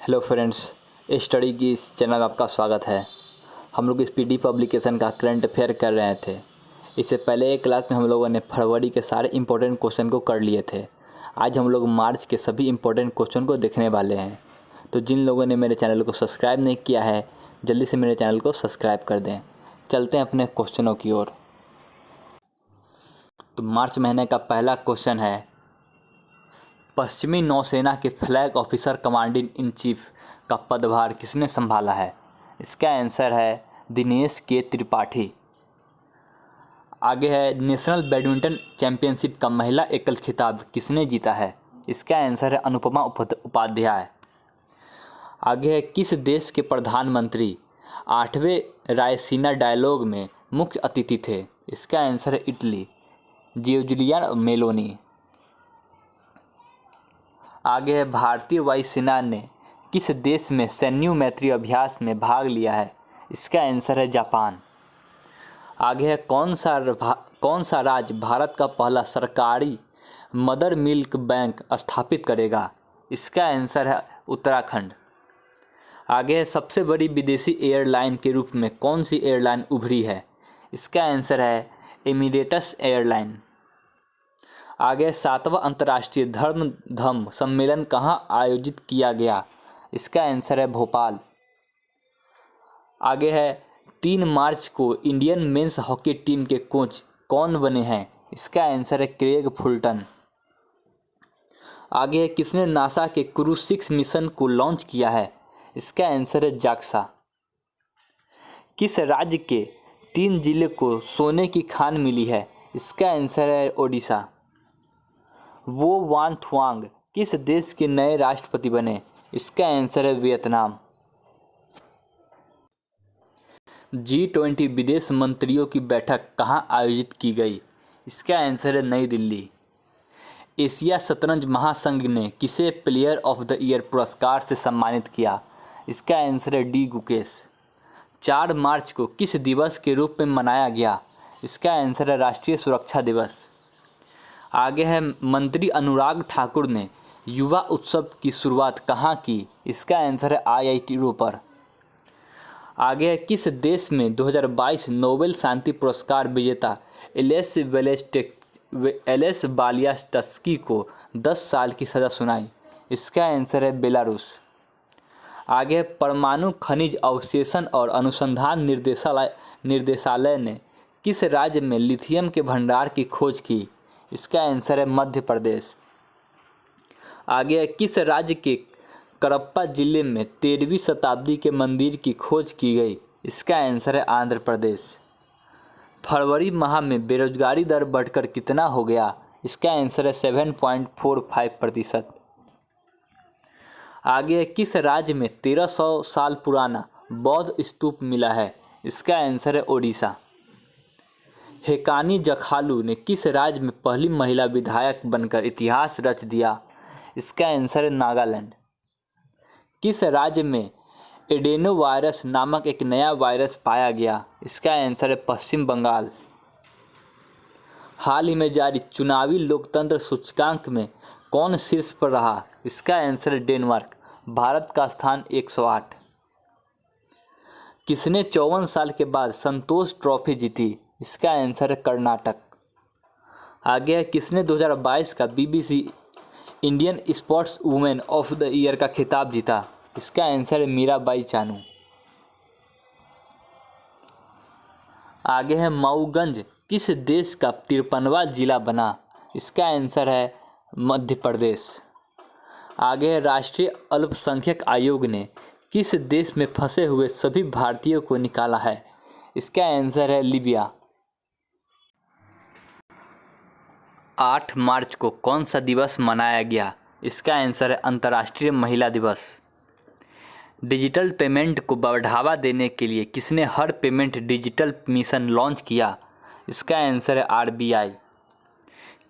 Hello friends, study की इस channel में आपका स्वागत है। हम लोग इस पीडी पब्लिकेशन का करंट अफेयर कर रहे थे। इससे पहले एक क्लास में हम लोगों ने फरवरी के सारे इंपॉर्टेंट क्वेश्चन को कर लिए थे। आज हम लोग मार्च के सभी इंपॉर्टेंट क्वेश्चन को देखने वाले हैं। तो जिन लोगों ने मेरे चैनल को सब्सक्राइब नहीं किया है, जल्दी से मेरे चैनल को सब्सक्राइब कर दें। चलते हैं अपने क्वेश्चनों की ओर। तो मार्च महीने का पहला क्वेश्चन है, पश्चिमी नौसेना के flag officer commanding in chief का पदभार किसने संभाला है? इसका आंसर है दिनेश के त्रिपाठी। आगे है, नेशनल बैडमिंटन चैंपियनशिप का महिला एकल खिताब किसने जीता है? इसका आंसर है अनुपमा उपाध्याय। आगे है, किस देश के प्रधानमंत्री 8वें रायसीना डायलॉग में मुख्य अतिथि थे? इसका आंसर है इटली, जियोर्जिया मेलोनी। आगे है, भारतीय वायुसेना ने किस देश में सैन्य मैत्री अभ्यास में भाग लिया है? इसका आंसर है जापान। आगे है, कौन सा राज्य भारत का पहला सरकारी मदर मिल्क बैंक स्थापित करेगा? इसका आंसर है उत्तराखंड। आगे है, सबसे बड़ी विदेशी एयरलाइन के रूप में कौन सी एयरलाइन उभरी है? इसका आंसर है एमिरेट्स एयरलाइन। आगे, 7वां अंतर्राष्ट्रीय धर्म सम्मेलन कहाँ आयोजित किया गया? इसका आंसर है भोपाल। आगे है, 3 मार्च को इंडियन मेंस हॉकी टीम के कोच कौन बने हैं? इसका आंसर है क्रेग फुलटन। आगे है, किसने नासा के क्रू 6 मिशन को लॉन्च किया है? इसका आंसर है जाक्सा। किस राज्य के 3 जिले को सोने की खान मिली है? इसका आंसर है ओडिशा। वो वान थुआंग किस देश के नए राष्ट्रपति बने? इसका आंसर है वियतनाम। G20 विदेश मंत्रियों की बैठक कहाँ आयोजित की गई? इसका आंसर है नई दिल्ली। एशिया शतरंज महासंघ ने किसे प्लेयर ऑफ द ईयर पुरस्कार से सम्मानित किया? इसका आंसर है डी गुकेश। 4 मार्च को किस दिवस के रूप में मनाया गया? इसका आंसर है राष्ट्रीय सुरक्षा दिवस। आगे है, मंत्री अनुराग ठाकुर ने युवा उत्सव की शुरुआत कहाँ की? इसका आंसर है IIT रोपर। आगे है, किस देश में 2022 नोबेल शांति पुरस्कार विजेता एलेस बालियास्टस्की को 10 साल की सज़ा सुनाई? इसका आंसर है बेलारूस। आगे है, परमाणु खनिज अवशेषण और अनुसंधान निर्देशालय ने किस राज्य में लिथियम के भंडार की खोज की? इसका आंसर है मध्य प्रदेश। आगे है, किस राज्य के करप्पा जिले में 13वीं शताब्दी के मंदिर की खोज की गई? इसका आंसर है आंध्र प्रदेश। फरवरी माह में बेरोजगारी दर बढ़कर कितना हो गया? इसका आंसर है 7.45%। आगे है, किस राज्य में 1300 साल पुराना बौद्ध स्तूप मिला है? इसका आंसर है ओडिशा। हेकानी जखालू ने किस राज्य में पहली महिला विधायक बनकर इतिहास रच दिया? इसका आंसर है नागालैंड। किस राज्य में एडेनोवायरस नामक एक नया वायरस पाया गया? इसका आंसर है पश्चिम बंगाल। हाल ही में जारी चुनावी लोकतंत्र सूचकांक में कौन शीर्ष पर रहा? इसका आंसर है डेनमार्क। भारत का स्थान 108। किसने 54 साल के बाद संतोष ट्रॉफी जीती? इसका आंसर है कर्नाटक। आगे है, किसने 2022 का BBC Indian sports women of the year का खिताब जीता? इसका आंसर है मीराबाई चानू। आगे है, मऊगंज किस देश का 53वां जिला बना? इसका आंसर है मध्य प्रदेश। आगे है, राष्ट्रीय अल्पसंख्यक आयोग ने किस देश में फंसे हुए सभी भारतीयों को निकाला है? इसका आंसर है लीबिया। 8 मार्च को कौन सा दिवस मनाया गया? इसका आंसर है अंतर्राष्ट्रीय महिला दिवस। डिजिटल पेमेंट को बढ़ावा देने के लिए किसने हर पेमेंट डिजिटल मिशन लॉन्च किया? इसका आंसर है RBI।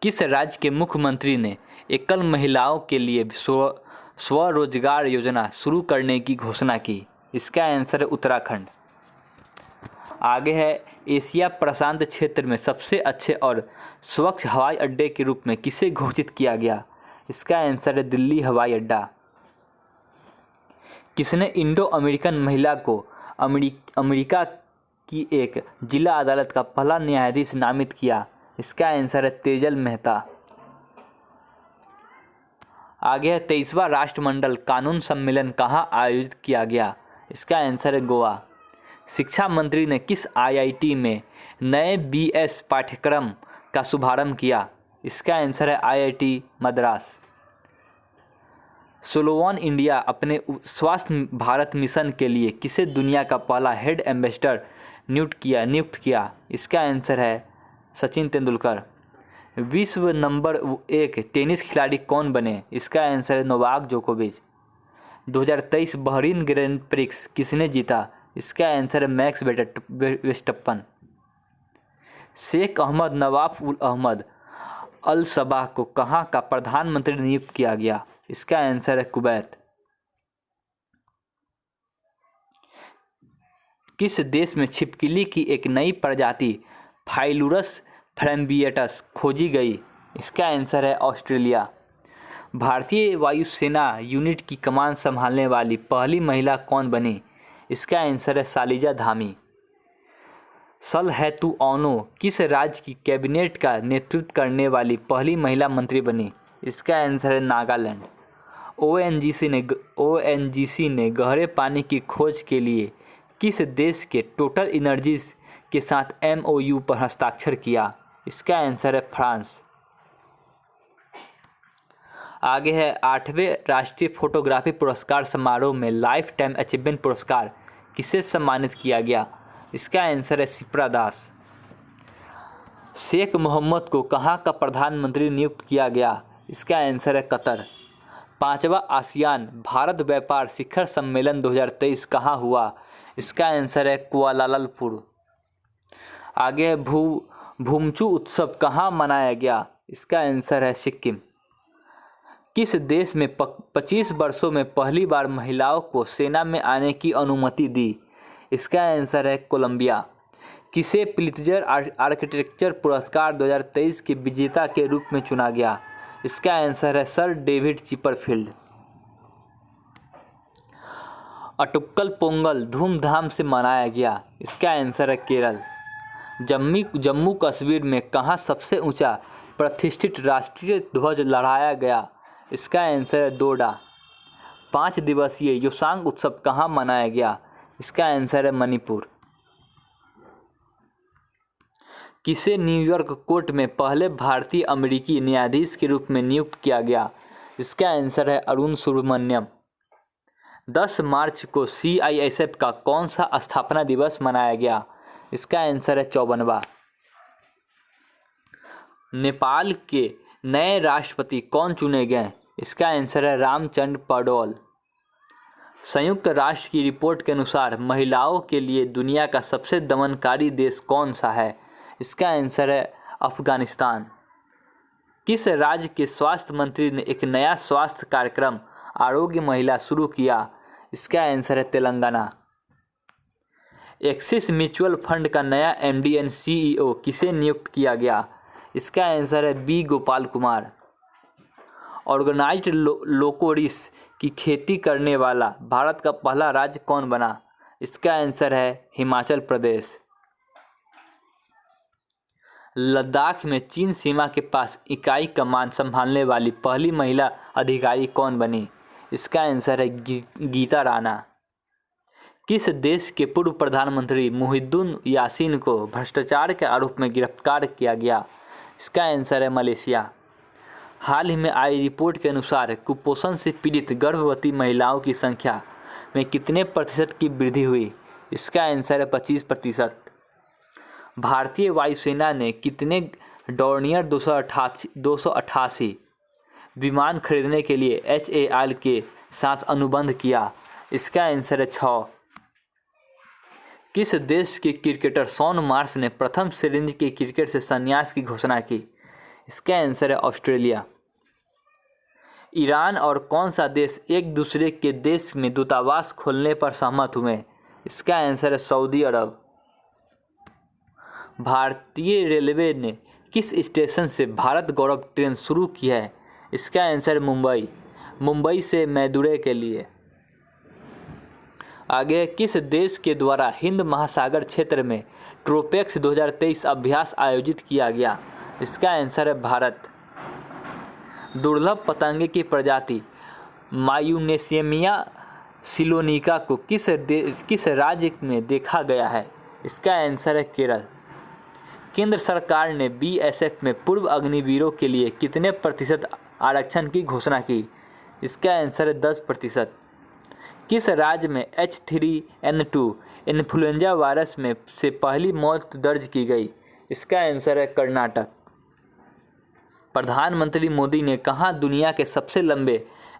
किस राज्य के मुख्यमंत्री ने एकल महिलाओं के लिए स्वरोजगार योजना शुरू करने की घोषणा की? इसका आंसर है उत्तराखंड। आगे है, एशिया प्रशांत क्षेत्र में सबसे अच्छे और स्वच्छ हवाई अड्डे के रूप में किसे घोषित किया गया? इसका आंसर है दिल्ली हवाई अड्डा। किसने इंडो अमेरिकन महिला को अमेरिका की एक जिला अदालत का पहला न्यायाधीश नामित किया? इसका आंसर है तेजल मेहता। आगे है 23वां राष्ट्रमंडल कानून सम्मेलन कहाँ आयोजित किया गया? इसका आंसर है गोवा। शिक्षा मंत्री ने किस आईआईटी में नए बीएस पाठ्यक्रम का शुभारंभ किया? इसका आंसर है आईआईटी मद्रास। सोलोवन इंडिया अपने स्वास्थ्य भारत मिशन के लिए किसे दुनिया का पहला हेड एम्बेसडर नियुक्त किया? इसका आंसर है सचिन तेंदुलकर। विश्व नंबर 1 टेनिस खिलाड़ी कौन बने? इसका आंसर है नोवाक जोकोविच। 2023 बहरीन ग्रैंड प्रिक्स किसने जीता? इसका आंसर है मैक्स वेस्टप्पन। शेख अहमद नवाफ उल अहमद अल सबाह को कहाँ का प्रधानमंत्री नियुक्त किया गया? इसका आंसर है कुवैत। किस देश में छिपकली की एक नई प्रजाति फाइलुरस फ्रैम्बिएटस खोजी गई? इसका आंसर है ऑस्ट्रेलिया। भारतीय वायुसेना यूनिट की कमान संभालने वाली पहली महिला कौन बनी? इसका आंसर है सालिजा धामी। सलहेतुऔनो किस राज्य की कैबिनेट का नेतृत्व करने वाली पहली महिला मंत्री बनी? इसका आंसर है नागालैंड। ओएनजीसी ने गहरे पानी की खोज के लिए किस देश के टोटल एनर्जीज के साथ एमओयू पर हस्ताक्षर किया? इसका आंसर है फ्रांस। आगे है 8वें राष्ट्रीय फोटोग्राफी पुरस्कार समारोह में लाइफ टाइम अचीवमेंट पुरस्कार किसे सम्मानित किया गया? इसका आंसर है शिप्रा दास। शेख मोहम्मद को कहाँ का प्रधानमंत्री नियुक्त किया गया? इसका आंसर है कतर। 5वां आसियान भारत व्यापार शिखर सम्मेलन 2023 कहाँ हुआ? इसका आंसर है कुआलालंपुर। आगे है भूमचू उत्सव कहाँ मनाया गया? इसका आंसर है सिक्किम। किस देश में 25 वर्षों में पहली बार महिलाओं को सेना में आने की अनुमति दी? इसका आंसर है कोलंबिया। किसे प्लित्जर आर्किटेक्चर पुरस्कार 2023 के विजेता के रूप में चुना गया? इसका आंसर है सर डेविड चिपरफील्ड। अटुक्कल पोंगल धूमधाम से मनाया गया? इसका आंसर है केरल। जम्मू कश्मीर में कहाँ सबसे ऊंचा प्रतिष्ठित राष्ट्रीय ध्वज लहराया गया? इसका आंसर है डोडा। 5 दिवसीय योसांग उत्सव कहाँ मनाया गया? इसका आंसर है मणिपुर। किसे न्यूयॉर्क कोर्ट में पहले भारतीय अमेरिकी न्यायाधीश के रूप में नियुक्त किया गया? इसका आंसर है अरुण सुब्रमण्यम। 10 मार्च को CISF का कौन सा स्थापना दिवस मनाया गया? इसका आंसर है 54वां। नेपाल के नए राष्ट्रपति कौन चुने गए? इसका आंसर है रामचंद्र पौडेल। संयुक्त राष्ट्र की रिपोर्ट के अनुसार महिलाओं के लिए दुनिया का सबसे दमनकारी देश कौन सा है? इसका आंसर है अफगानिस्तान। किस राज्य के स्वास्थ्य मंत्री ने एक नया स्वास्थ्य कार्यक्रम आरोग्य महिला शुरू किया? इसका आंसर है तेलंगाना। एक्सिस म्यूचुअल फंड का नया MD एंड CEO किसे नियुक्त किया गया? इसका आंसर है B गोपाल कुमार। ऑर्गेनाइज्ड लोकोरिस की खेती करने वाला भारत का पहला राज्य कौन बना? इसका आंसर है हिमाचल प्रदेश। लद्दाख में चीन सीमा के पास इकाई कमान संभालने वाली पहली महिला अधिकारी कौन बनी? इसका आंसर है गीता राणा। किस देश के पूर्व प्रधानमंत्री मुहिद्दीन यासीन को भ्रष्टाचार के आरोप में गिरफ्तार किया गया? इसका आंसर है मलेशिया। हाल ही में आई रिपोर्ट के अनुसार कुपोषण से पीड़ित गर्भवती महिलाओं की संख्या में कितने प्रतिशत की वृद्धि हुई? इसका आंसर है 25%। भारतीय वायुसेना ने कितने डॉर्नियर 288 विमान खरीदने के लिए HAL के साथ अनुबंध किया? इसका आंसर है 6। किस देश के क्रिकेटर शॉन मार्श ने प्रथम श्रेणी के क्रिकेट से संन्यास की घोषणा की? इसका आंसर है ऑस्ट्रेलिया। ईरान और कौन सा देश एक दूसरे के देश में दूतावास खोलने पर सहमत हुए? इसका आंसर है सऊदी अरब। भारतीय रेलवे ने किस स्टेशन से भारत गौरव ट्रेन शुरू की है? इसका आंसर है मुंबई से मैदुरै के लिए। आगे, किस देश के द्वारा हिंद महासागर क्षेत्र में ट्रोपेक्स 2023 अभ्यास आयोजित किया गया? इसका आंसर है भारत। दुर्लभ पतंगे की प्रजाति मायूनेसियमिया सिलोनिका को किस राज्य में देखा गया है? इसका आंसर है केरल। केंद्र सरकार ने बीएसएफ में पूर्व अग्निवीरों के लिए कितने प्रतिशत आरक्षण की घोषणा की? इसका आंसर है 10%। किस राज्य में H3N2 इन्फ्लुएंजा वायरस में से पहली मौत दर्ज की गई? इसका आंसर है कर्नाटक। प्रधानमंत्री मोदी ने कहाँ दुनिया के सबसे लंबे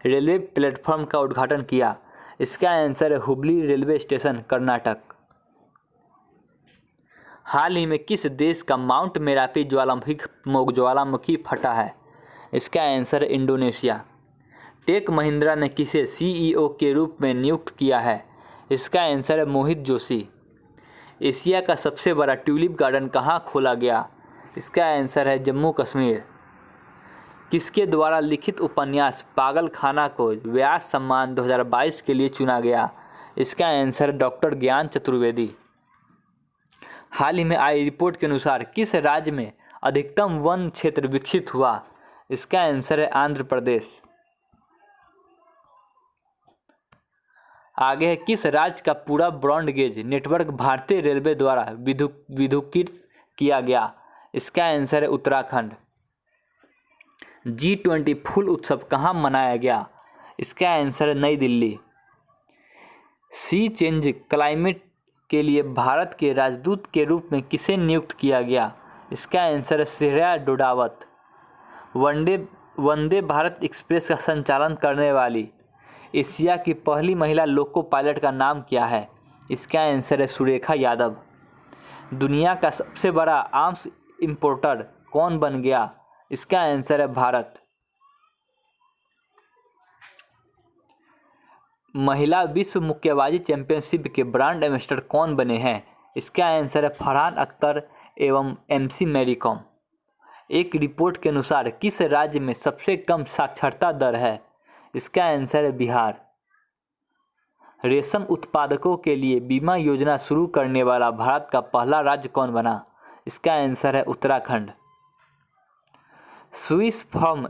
रेलवे प्लेटफॉर्म का उद्घाटन किया? इसका आंसर है हुबली रेलवे स्टेशन, कर्नाटक। हाल ही में किस देश का माउंट मेरापी ज्वालामुखी फटा है? इसका आंसर है इंडोनेशिया। टेक महिंद्रा ने किसे सीईओ के रूप में नियुक्त किया है? इसका आंसर है मोहित जोशी। एशिया का सबसे बड़ा ट्यूलिप गार्डन कहाँ खोला गया? इसका आंसर है जम्मू कश्मीर। किसके द्वारा लिखित उपन्यास पागलखाना को व्यास सम्मान 2022 के लिए चुना गया? इसका आंसर है डॉक्टर ज्ञान चतुर्वेदी। हाल ही में आई रिपोर्ट के अनुसार किस राज्य में अधिकतम वन क्षेत्र विकसित हुआ? इसका आंसर है आंध्र प्रदेश। आगे है, किस राज्य का पूरा ब्रॉड गेज नेटवर्क भारतीय रेलवे द्वारा विद्युतीकृत किया गया? इसका आंसर है उत्तराखंड। G20 फूल उत्सव कहाँ मनाया गया? इसका आंसर है नई दिल्ली। सी चेंज क्लाइमेट के लिए भारत के राजदूत के रूप में किसे नियुक्त किया गया? इसका आंसर है श्रेया डोडावत। वंदे भारत एक्सप्रेस का संचालन करने वाली एशिया की पहली महिला लोको पायलट का नाम क्या है? इसका आंसर है सुरेखा यादव। दुनिया का सबसे बड़ा आर्म्स इंपोर्टर कौन बन गया? इसका आंसर है भारत। महिला विश्व मुक्केबाजी चैंपियनशिप के ब्रांड एम्बेसडर कौन बने हैं? इसका आंसर है फरहान अख्तर एवं MC मैरी कॉम। एक रिपोर्ट के अनुसार किस राज्य में सबसे कम साक्षरता दर है? इसका आंसर है बिहार। रेशम उत्पादकों के लिए बीमा योजना शुरू करने वाला भारत का पहला राज्य कौन बना? इसका आंसर है Uttarakhand. Swiss from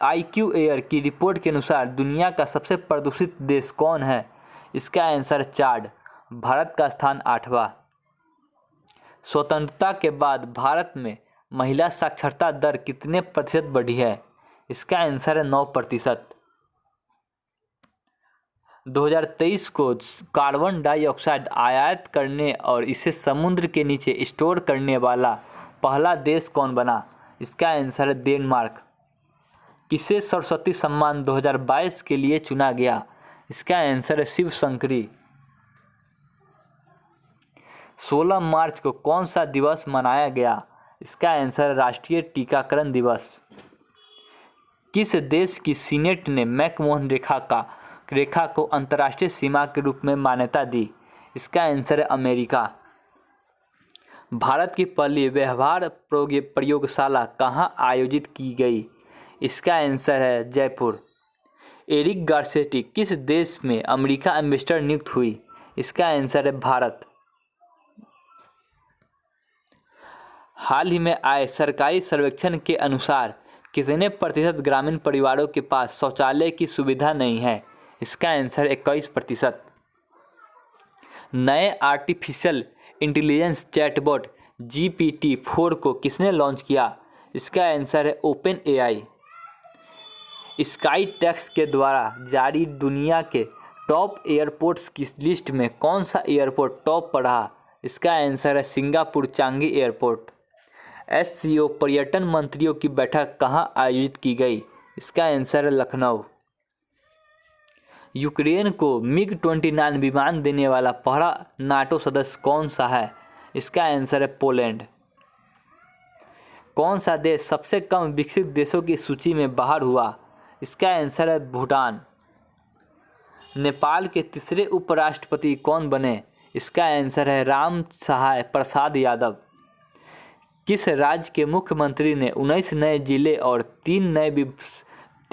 IQ air की रिपोर्ट के अनुसार दुनिया का सबसे प्रदूषित देश कौन है? इसका आंसर चाड। भारत का स्थान 8वां। स्वतंत्रता के बाद भारत में महिला साक्षरता दर कितने प्रतिशत बढ़ी है? इसका आंसर है 9%। 2023 को कार्बन डाइऑक्साइड आयात करने और इसे समुद्र के नीचे स्टोर करने वाला पहला देश कौन बना? इसका आंसर है डेनमार्क। किसे सरस्वती सम्मान 2022 के लिए चुना गया? इसका आंसर है शिव शंकरी। 16 मार्च को कौन सा दिवस मनाया गया? इसका आंसर है राष्ट्रीय टीकाकरण दिवस। किस देश की सीनेट ने मैकमोहन रेखा को अंतर्राष्ट्रीय सीमा के रूप में मान्यता दी? इसका आंसर है अमेरिका। भारत की पहली व्यवहार प्रयोगशाला कहाँ आयोजित की गई? इसका आंसर है जयपुर। एरिक गार्सेटी किस देश में अमेरिका एम्बेसडर नियुक्त हुई? इसका आंसर है भारत। हाल ही में आए सरकारी सर्वेक्षण के अनुसार कितने प्रतिशत ग्रामीण परिवारों के पास शौचालय की सुविधा नहीं है? इसका आंसर 21%। नए आर्टिफिशियल इंटेलिजेंस चैटबॉट GPT-4 को किसने लॉन्च किया? इसका आंसर है OpenAI। स्काई टैक्स के द्वारा जारी दुनिया के टॉप एयरपोर्ट्स की लिस्ट में कौन सा एयरपोर्ट टॉप पर रहा? इसका आंसर है सिंगापुर चांगी एयरपोर्ट। SCO पर्यटन मंत्रियों की बैठक कहाँ आयोजित की गई? इसका आंसर है लखनऊ। यूक्रेन को MiG-29 विमान देने वाला पहला नाटो सदस्य कौन सा है? इसका आंसर है पोलैंड। कौन सा देश सबसे कम विकसित देशों की सूची में बाहर हुआ? इसका आंसर है भूटान। नेपाल के तीसरे उपराष्ट्रपति कौन बने? इसका आंसर है राम सहाय प्रसाद यादव। किस राज्य के मुख्यमंत्री ने 19 नए जिले और 3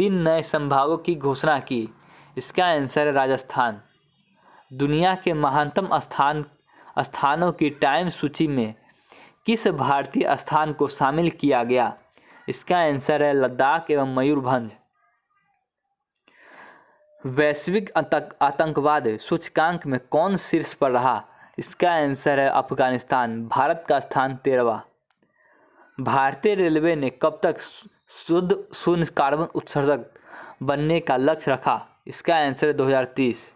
नए संभागों की घोषणा की? इसका आंसर है राजस्थान। दुनिया के महानतम स्थानों की टाइम सूची में किस भारतीय स्थान को शामिल किया गया? इसका आंसर है लद्दाख एवं मयूरभंज। वैश्विक आतंकवाद सूचकांक में कौन शीर्ष पर रहा? इसका आंसर है अफगानिस्तान। भारत का स्थान 13वां। भारतीय रेलवे ने कब तक शुद्ध शून्य कार्बन उत्सर्जक बनने का लक्ष्य रखा? इसका आंसर है 2030।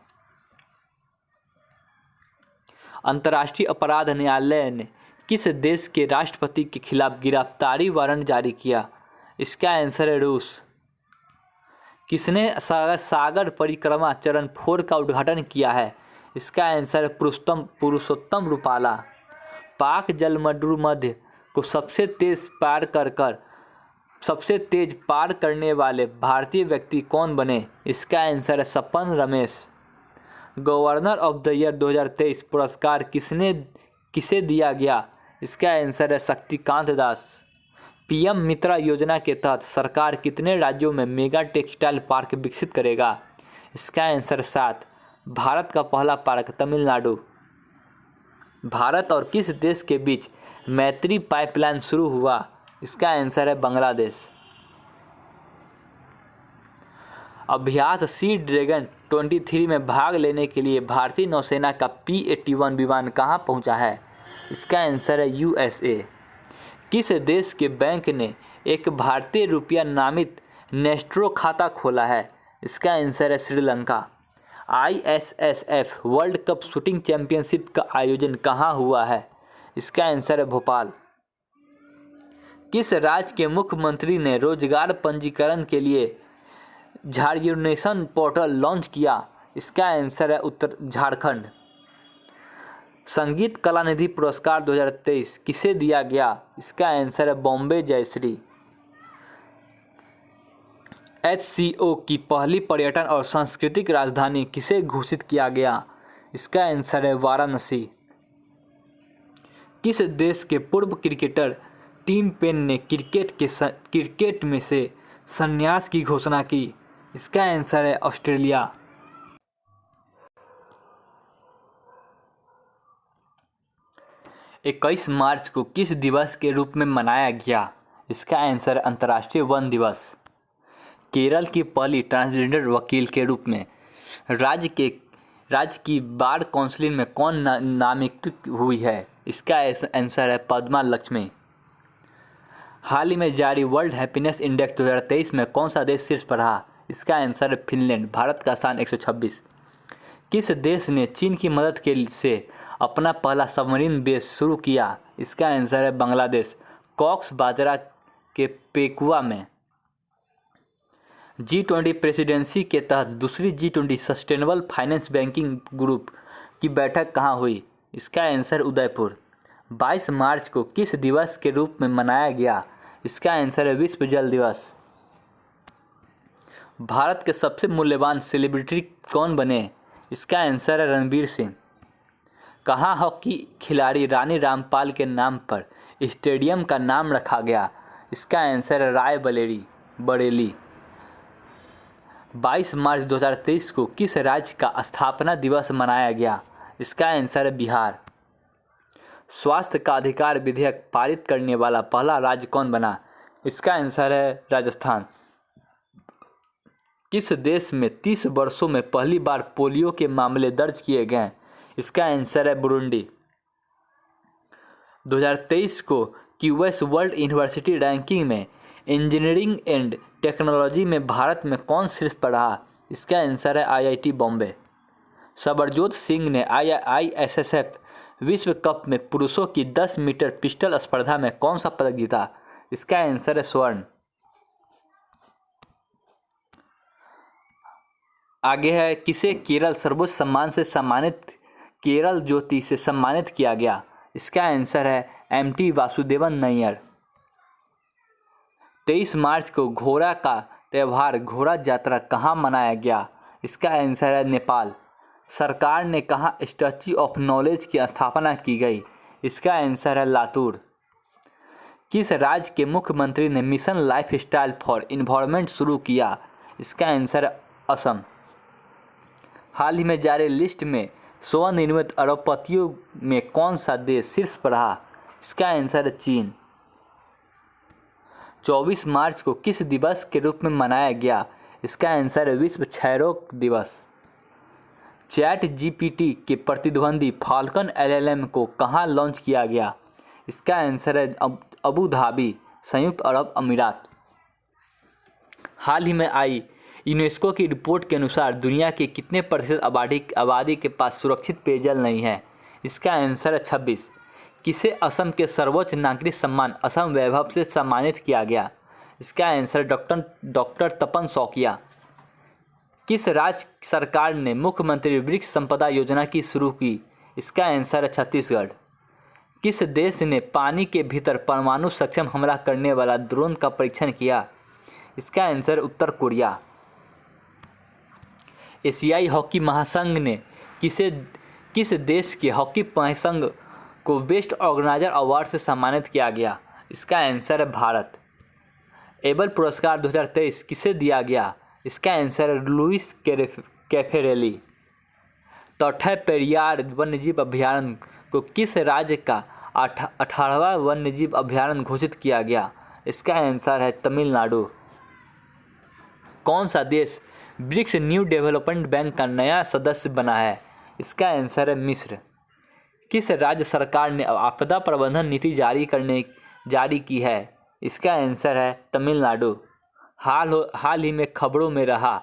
अंतर्राष्ट्रीय अपराध न्यायालय ने किस देश के राष्ट्रपति के खिलाफ गिरफ्तारी वारंट जारी किया? इसका आंसर है रूस। किसने सागर परिक्रमा चरण 4 का उद्घाटन किया है? इसका आंसर है पुरुषोत्तम रूपाला। पाक जलमंडल को सबसे तेज पार करने वाले भारतीय व्यक्ति कौन बने? इसका आंसर है Sapan Ramesh. Governor of the year 2023 पुरस्कार किसे दिया गया? इसका आंसर है शक्तिकांत दास। पीएम मित्रा योजना के तहत सरकार कितने राज्यों में मेगा टेक्सटाइल पार्क विकसित करेगा? इसका आंसर 7। भारत का पहला पार्क तमिलनाडु। भारत और किस देश के बीच मैत्री पाइपलाइन शुरू हुआ? इसका आंसर है बांग्लादेश। अभ्यास सी ड्रैगन 23 में भाग लेने के लिए भारतीय नौसेना का P-81 विमान कहां पहुंचा है? इसका आंसर है USA। किस देश के बैंक ने एक भारतीय रुपया नामित नेस्ट्रो खाता खोला है? इसका आंसर है Sri Lanka. ISSF world cup shooting championship का आयोजन कहां हुआ है? इसका आंसर है भोपाल। किस राज्य के मुख्यमंत्री ने रोजगार पंजीकरण के लिए झारखंड पोर्टल लॉन्च किया? इसका आंसर है झारखंड। संगीत कलानिधि पुरस्कार 2023 किसे दिया गया? इसका आंसर है बॉम्बे जयश्री। HCO की पहली पर्यटन और सांस्कृतिक राजधानी किसे घोषित किया गया? इसका आंसर है वाराणसी। किस देश के पूर्व क्रिकेटर टिम पेन ने क्रिकेट में से संन्यास की घोषणा की? इसका आंसर है ऑस्ट्रेलिया। इक्कीस मार्च को किस दिवस के रूप में मनाया गया? इसका आंसर है अंतर्राष्ट्रीय वन दिवस। केरल की पहली ट्रांसजेंडर वकील के रूप में राज्य की बार काउंसिल में कौन नामित हुई है? इसका आंसर है पद्मा लक्ष्मी। हाल ही में जारी वर्ल्ड हैप्पीनेस इंडेक्स 2023 में कौन सा देश शीर्ष पर रहा? इसका आंसर है फिनलैंड। भारत का स्थान 126। किस देश ने चीन की मदद से अपना पहला सबमरीन बेस शुरू किया? इसका आंसर है बांग्लादेश, कॉक्स बाजरा के पेकुआ में। G20 प्रेसिडेंसी के तहत दूसरी G20 sustainable finance banking group की बैठक कहाँ हुई? इसका आंसर उदयपुर। 22 मार्च को किस दिवस के रूप में मनाया गया? इसका आंसर है विश्व जल दिवस। भारत के सबसे मूल्यवान सेलिब्रिटी कौन बने? इसका आंसर है रणवीर सिंह। कहाँ हॉकी खिलाड़ी रानी रामपाल के नाम पर स्टेडियम का नाम रखा गया? इसका आंसर है राय बरेली। 22 मार्च 2023 को किस राज्य का स्थापना दिवस मनाया गया? इसका आंसर है बिहार। स्वास्थ्य का अधिकार विधेयक पारित करने वाला पहला राज्य कौन बना? इसका आंसर है राजस्थान। किस देश में 30 वर्षों में पहली बार पोलियो के मामले दर्ज किए गए? इसका आंसर है बुरुंडी। 2023 को क्यूएस वर्ल्ड यूनिवर्सिटी रैंकिंग में इंजीनियरिंग एंड टेक्नोलॉजी में भारत में कौन शीर्ष पर रहा? इसका आंसर है IIT बॉम्बे। सबरजोत सिंह ने ISSF विश्व कप में पुरुषों की 10 मीटर पिस्टल स्पर्धा में कौन सा पदक जीता? इसका आंसर है स्वर्ण। आगे है किसे केरल सर्वोच्च सम्मान से सम्मानित केरल ज्योति से सम्मानित किया गया? इसका आंसर है MT वासुदेवन नायर। 23 मार्च को घोड़ा का त्यौहार घोड़ा यात्रा कहाँ मनाया गया? इसका आंसर है नेपाल। सरकार ने कहाँ स्टैच्यू ऑफ नॉलेज की स्थापना की गई? इसका आंसर है लातूर। किस राज्य के मुख्यमंत्री ने मिशन लाइफस्टाइल फॉर इन्वायरमेंट शुरू किया? इसका आंसर है असम। हाल ही में जारी लिस्ट में स्वनिर्मित अरबपतियों में कौन सा देश शीर्ष पर रहा? इसका आंसर है चीन। 24 मार्च को किस दिवस के रूप में मनाया गया? इसका आंसर है विश्व क्षयरोग दिवस। चैट जीपीटी के प्रतिद्वंदी फाल्कन एलएलएम को कहाँ लॉन्च किया गया? इसका आंसर है अबू धाबी, संयुक्त अरब अमीरात। हाल ही में आई यूनेस्को की रिपोर्ट के अनुसार दुनिया के कितने प्रतिशत आबादी के पास सुरक्षित पेयजल नहीं है? इसका आंसर है 26। किसे असम के सर्वोच्च नागरिक सम्मान असम वैभव से सम्मानित किया गया? इसका आंसर डॉक्टर तपन शौकिया। किस राज्य सरकार ने मुख्यमंत्री वृक्ष संपदा योजना की शुरू की? इसका आंसर है छत्तीसगढ़। किस देश ने पानी के भीतर परमाणु सक्षम हमला करने वाला ड्रोन का परीक्षण किया? इसका आंसर उत्तर कोरिया। एशियाई हॉकी महासंघ ने किस देश के हॉकी महासंघ को बेस्ट ऑर्गेनाइजर अवार्ड से सम्मानित किया गया? इसका आंसर है भारत। एबल पुरस्कार 2023 किसे दिया गया? इसका आंसर है लुइस कैफेरेली। तौठै पेरियार वन्यजीव अभयारण्य को किस राज्य का 18वां वन्यजीव अभयारण्य घोषित किया गया? इसका आंसर है तमिलनाडु। कौन सा देश ब्रिक्स न्यू डेवलपमेंट बैंक का नया सदस्य बना है? इसका आंसर है मिस्र। किस राज्य सरकार ने आपदा प्रबंधन नीति जारी की है? इसका आंसर है तमिलनाडु। हाल ही में खबरों में रहा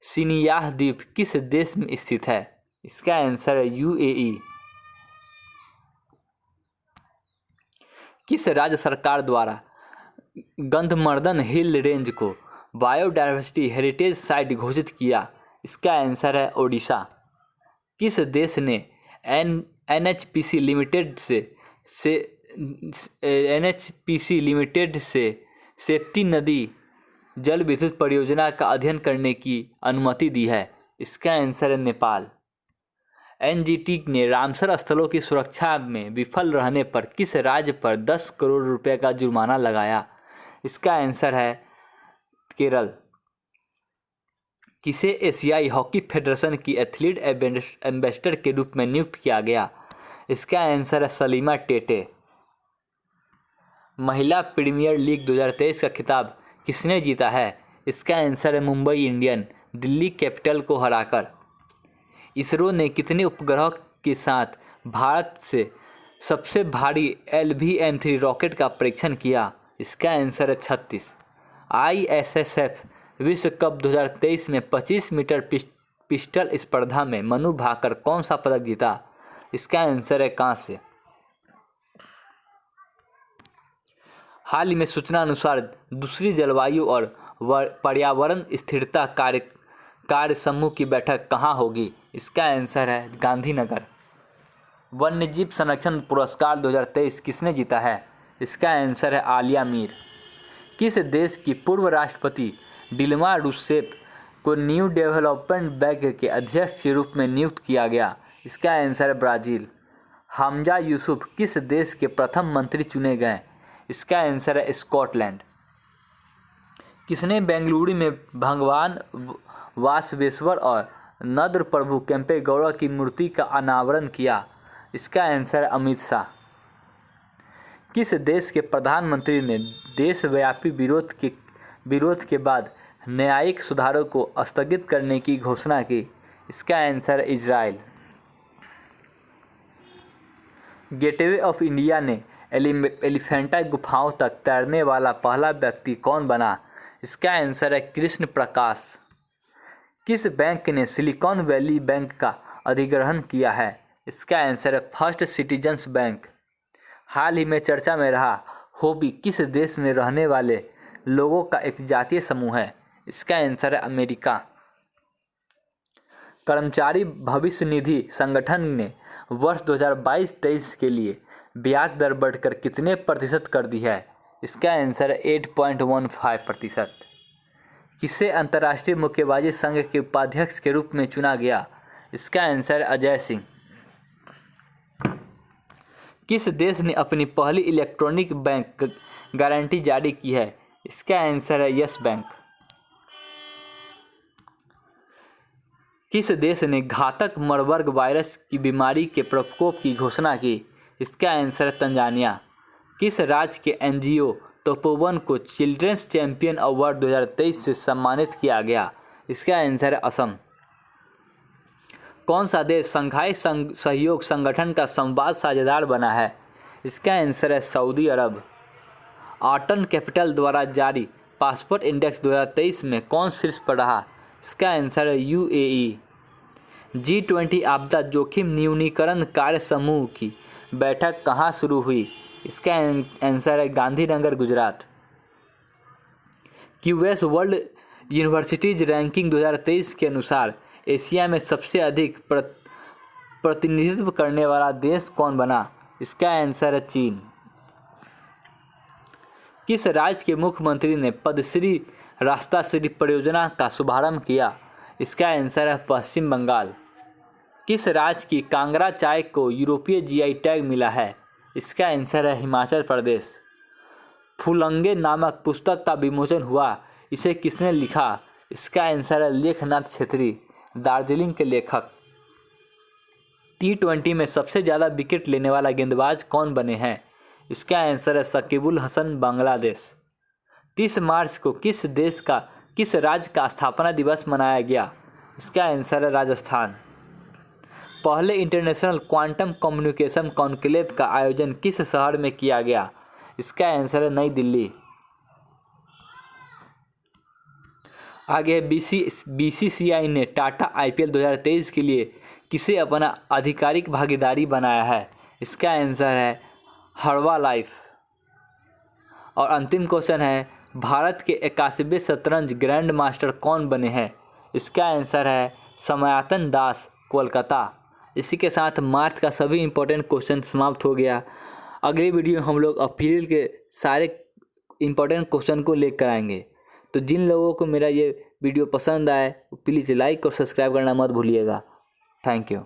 सिनियाह द्वीप किस देश में स्थित है? इसका आंसर है यूएई। किस राज्य सरकार द्वारा गंधमर्दन हिल रेंज को बायोडायवर्सिटी हेरिटेज साइट घोषित किया? इसका आंसर है ओडिशा। किस देश ने एनएचपीसी लिमिटेड से सेप्ती नदी जल विद्युत परियोजना का अध्ययन करने की अनुमति दी है? इसका आंसर है नेपाल। एनजीटी ने रामसर स्थलों की सुरक्षा में विफल रहने पर किस राज्य पर 10 करोड़ रुपए का जुर्माना लगाया? इसका आंसर है केरल। किसे एशियाई हॉकी फेडरेशन की एथलीट एम्बेसडर के रूप में नियुक्त किया गया? इसका आंसर है सलीमा टेटे। महिला प्रीमियर लीग 2023 का खिताब किसने जीता है? इसका आंसर है मुंबई इंडियन, दिल्ली कैपिटल को हराकर। इसरो ने कितने उपग्रह के साथ भारत से सबसे भारी LVM-3 रॉकेट का परीक्षण किया? इसका आंसर है 36। ISSF विश्व कप 2023 में 25 मीटर पिस्टल स्पर्धा में मनु भाकर कौन सा पदक जीता? इसका आंसर है कांस्य। हाल ही में सूचना अनुसार दूसरी जलवायु और पर्यावरण स्थिरता कार्य समूह की बैठक कहाँ होगी? इसका आंसर है गांधीनगर। वन्यजीव संरक्षण पुरस्कार 2023 किसने जीता है? इसका आंसर है आलिया मीर। किस देश की पूर्व राष्ट्रपति डिल्मा रूसेफ को न्यू डेवलपमेंट बैंक के अध्यक्ष के रूप में नियुक्त किया गया? इसका आंसर है ब्राज़ील। हमजा यूसुफ किस देश के प्रथम मंत्री चुने गए? इसका आंसर है स्कॉटलैंड। किसने बेंगलुरु में भगवान वासवेश्वर और नद्र प्रभु केम्पेगौड़ा की मूर्ति का अनावरण किया? इसका आंसर है अमित शाह। किस देश के प्रधानमंत्री ने देशव्यापी विरोध के बाद न्यायिक सुधारों को स्थगित करने की घोषणा की? इसका आंसर है इजराइल। गेटवे ऑफ इंडिया ने एलिफेंटा गुफाओं तक तैरने वाला पहला व्यक्ति कौन बना? इसका आंसर है कृष्ण प्रकाश। किस बैंक ने सिलिकॉन वैली बैंक का अधिग्रहण किया है? इसका आंसर है फर्स्ट सिटीजन्स बैंक। हाल ही में चर्चा में रहा होबी किस देश में रहने वाले लोगों का एक जातीय समूह है? इसका आंसर है अमेरिका। कर्मचारी भविष्य निधि संगठन ने वर्ष 2022-23 के लिए ब्याज दर बढ़कर कितने प्रतिशत कर दी है? इसका आंसर है 8.15%। किसे अंतर्राष्ट्रीय मुक्केबाजी संघ के उपाध्यक्ष के रूप में चुना गया? इसका आंसर है अजय सिंह। किस देश ने अपनी पहली इलेक्ट्रॉनिक बैंक गारंटी जारी की है? इसका आंसर है यस बैंक। किस देश ने घातक मरबर्ग वायरस की बीमारी के प्रकोप की घोषणा की? इसका आंसर है तंजानिया। किस राज्य के एनजीओ तपोवन को चिल्ड्रंस चैंपियन अवार्ड 2023 से सम्मानित किया गया? इसका आंसर है असम। कौन सा देश शंघाई सहयोग संगठन का संवाद साझेदार बना है? इसका आंसर है सऊदी अरब। ऑटन कैपिटल द्वारा जारी पासपोर्ट इंडेक्स 2023 में कौन शीर्ष पर रहा? इसका आंसर है यूएई। G20 आपदा जोखिम न्यूनीकरण कार्य समूह की बैठक कहाँ शुरू हुई? इसका आंसर है Gandhinagar, Gujarat. QS world universities ranking 2023 के अनुसार एशिया में सबसे अधिक प्रतिनिधित्व करने वाला देश कौन बना? इसका आंसर है चीन। किस राज्य के मुख्यमंत्री ने पद्मश्री रास्ता श्री परियोजना का शुभारंभ किया? इसका आंसर है पश्चिम बंगाल। किस राज्य की कांगड़ा चाय को यूरोपीय जीआई टैग मिला है? इसका आंसर है हिमाचल प्रदेश। फुलंगे नामक पुस्तक का विमोचन हुआ, इसे किसने लिखा? इसका आंसर है लेखनाथ छेत्री, दार्जिलिंग के लेखक। T20 में सबसे ज़्यादा विकेट लेने वाला गेंदबाज कौन बने हैं? इसका आंसर है शकीबुल हसन, बांग्लादेश। 30 मार्च को किस राज्य का स्थापना दिवस मनाया गया? इसका आंसर है राजस्थान। पहले इंटरनेशनल क्वांटम कम्युनिकेशन कॉन्क्लेव का आयोजन किस शहर में किया गया? इसका आंसर है नई दिल्ली। आगे BCCI ने टाटा IPL 2023 के लिए किसे अपना आधिकारिक भागीदारी बनाया है? इसका आंसर है हर्बा लाइफ। और अंतिम क्वेश्चन है, भारत के 81वें शतरंज ग्रैंड मास्टर कौन बने हैं? इसका आंसर है समयातन दास, कोलकाता। इसी के साथ मार्च का सभी इंपॉर्टेंट क्वेश्चन समाप्त हो गया। अगली वीडियो हम लोग अप्रैल के सारे इंपॉर्टेंट क्वेश्चन को लेकर आएंगे। तो जिन लोगों को मेरा ये वीडियो पसंद आए प्लीज़ लाइक और सब्सक्राइब करना मत भूलिएगा। Thank you.